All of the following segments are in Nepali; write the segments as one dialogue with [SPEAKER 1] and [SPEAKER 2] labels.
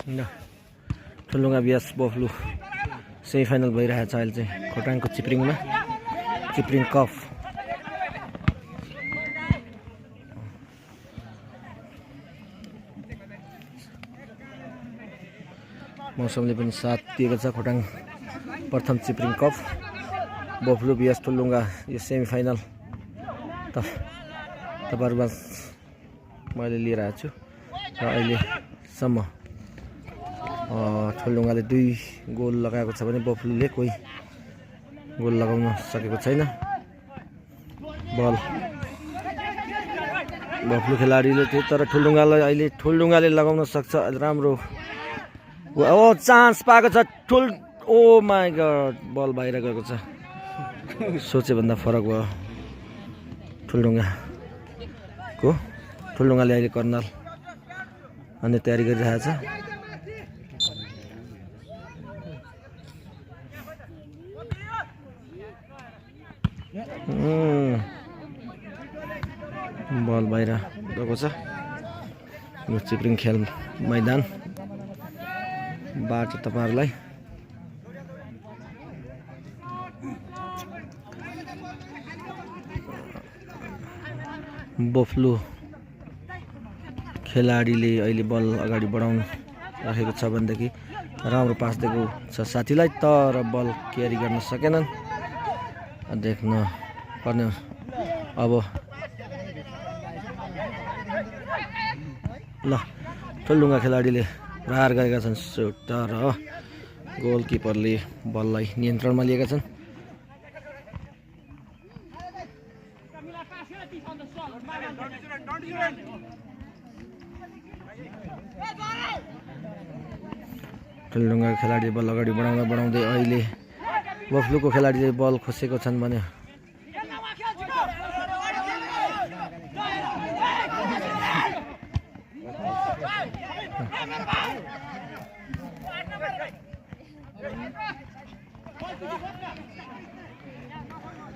[SPEAKER 1] ठुलुङ्गा बिएस बफ्लु सेमी फाइनल भइरहेछ अहिले चाहिँ खोटाङको चिप्रिङमा चिप्रिङ कप मौसमले पनि साथ दिएको छ खोटाङ प्रथम चिप्रिङ कप बफ्लु बिएस ठुलुङ्गा यो सेमी फाइनल तपाईहरुमा मैले लिएर आएको छु र अहिलेसम्म ठुलुङ्गाले 2 गोल लगाएको छ भने बफ्लुले कोही गोल लगाउन सकेको छैन बल बफ्लु खेलाडीले थियो तर ठुलुङ्गालाई अहिले ठुलुङ्गाले लगाउन सक्छ राम्रो चान्स पाएको छ ओ माय गॉड बल बाहिर गएको छ सोचे भन्दा फरक भयो ठुलुङ्गाले अहिले कर्नल अनि तयारी गरिरहेछ बल बाहिर गएको छ यो चिप्रिङ खेल मैदान बाटो तपाईहरुलाई बफ्लु खेलाडीले अहिले बल अगाडि बढाउन राखेको छ भनेदेखि राम्रो पास दिएको छ साथीलाई तर बल क्यारी गर्न सकेनन् देख्न पर्ने अब ल ठुलुङ्गा खेलाडीले प्रहार गरेका छन् सुट तर गोलकिपरले बललाई नियन्त्रणमा लिएका छन् ठुलुङ्गा खेलाडी बल अगाडि बढाउँदै अहिले बफ्लुको खेलाडीले बल खोसेको छन् भने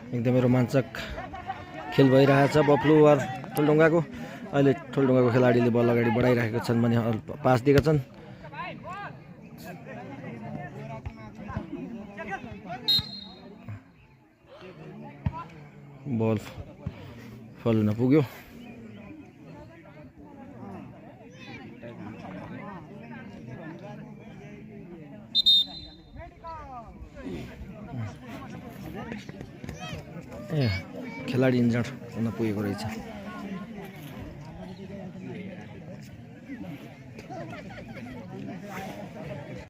[SPEAKER 1] एकदमै रोमाञ्चक खेल भइरहेछ बफ्लु र ठुलुङ्गाको अहिले ठुलुङ्गाको खेलाडीले बल अगाडि बढाइरहेका छन् भने पास दिएका छन् बल फल्न पुग्यो खेलाडी इन्जर्ड हुन पुगेको रहेछ